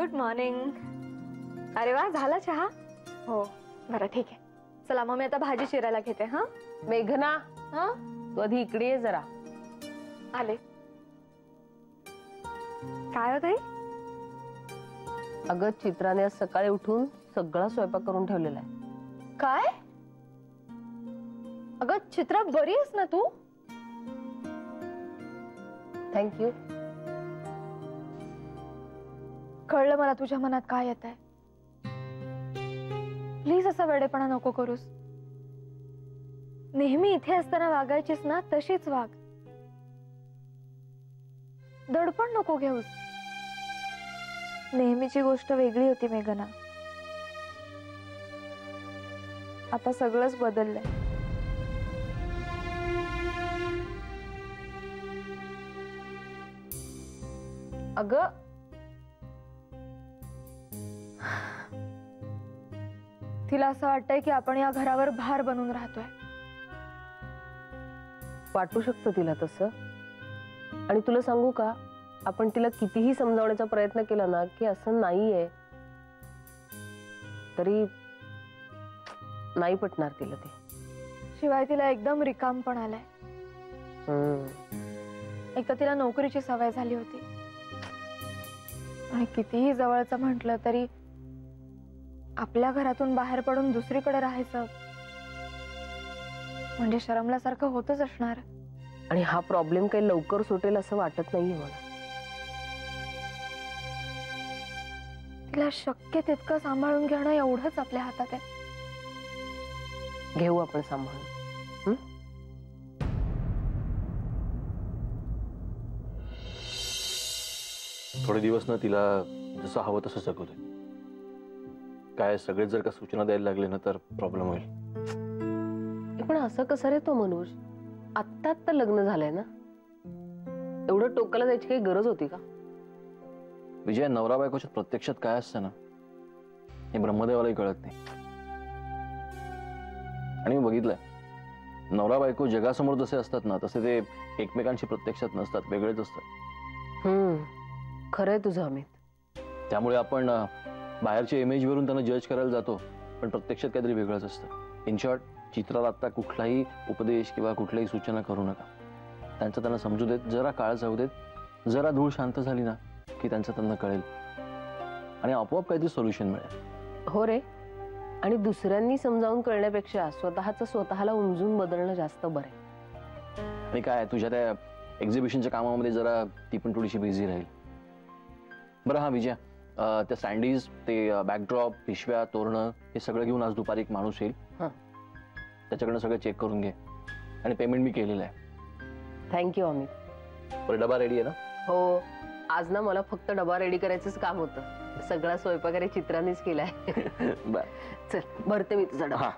Good morning. अरे वा, झाला चहा? हो बरं ठीक आहे. चला मग मी आता भाजी चिरायला घेते. हा मेघना, हा तू आधी इकडे ये जरा. आले. काय होत आहे? अगं चित्राने आज सकाळी उठून सगळा स्वयंपाक करून ठेवलेला आहे. काय? अगं चित्रा, बरी आहेस ना तू? थँक्यू. कळलं मला तुझ्या मनात काय येत आहे. प्लीज असा वेडेपणा नको करूस. नेहमी इथे असताना वागायचीस ना तशीच वाग. दडपण नको घेऊस. नेहमीची गोष्ट वेगळी होती मेघना. आता सगळंच बदललंय. अगं तिला असं वाटतंय की आपण या घरावर भार बनून राहतोय. वाटू शकतं तिला तसं. आणि तुला सांगू का, आपण तिला कितीही समजावण्याचा प्रयत्न केला ना की असं नाहीये, तरी नाही पटणार तिला ते. शिवाय तिला एकदम रिकाम पण आलाय. एक तर तिला नोकरीची सवय झाली होती आणि कितीही जवळचं म्हटलं तरी आपल्या घरातून बाहेर पडून दुसरीकडे राहायचं म्हणजे शरमल्यासारखं होतच असणार. आणि हा प्रॉब्लेम काही लवकर सुटेल असं वाटत नाहीये मला. तिला शक्य तितकं सांभाळून घेणं एवढंच आपल्या हातात आहे. घेऊ आपण सांभाळून. थोडे दिवस ना तिला जसं हवं तसं जगू दे. काय सगळे जर का सूचना द्यायला लागले ना तर प्रॉब्लेम होईल. पण असं कसं रे तो मनोज, आत्ता आत्ता लग्न झालंय ना, एवढं टोकाला जायची काही गरज होती का? विजय, नवरा बायकोच्या प्रत्यक्षात काय असतं ना हे ब्रह्मदेवालाही कळत नाही. आणि मी बघितलंय, नवरा बायको जगासमोर जसे असतात ना तसे ते एकमेकांशी प्रत्यक्षात नसतात, वेगळेच असतात. खरंय तुझं अमित. त्यामुळे आपण बाहेरच्या इमेजवरून त्यांना जज करायला जातो, पण प्रत्यक्षात काहीतरी वेगळंच असतं. इन शॉर्ट, चित्राला आता कुठलाही उपदेश किंवा कुठल्याही सूचना करू नका. त्यांचं त्यांना समजू देत, जरा काळ जाऊ देत. जरा धूळ शांत झाली ना की त्यांचं त्यांना कळेल आणि आपोआप काहीतरी सोल्युशन मिळेल. हो रे. आणि दुसऱ्यांनी समजावून कळण्यापेक्षा स्वतःला उमजून बदलणं जास्त बरं आहे. आणि काय, तुझ्या त्या एक्झिबिशनच्या कामामध्ये जरा ती पण थोडीशी बिझी राहील. बरं हा विजय, त्या सँडीज, ते बॅकड्रॉप, पिशव्या, तोरणं हे सगळं घेऊन आज दुपारी एक माणूस येईल. त्याच्याकडनं सगळं चेक करून घे. आणि पेमेंट मी केलेलं आहे. थँक्यू अमित. बरं, डबा रेडी आहे ना? हो, आज ना मला फक्त डबा रेडी करायचंच काम होतं. सगळा स्वयंपाक चित्रानेच केलाय. बर, चल भरते मी तुझा डबा.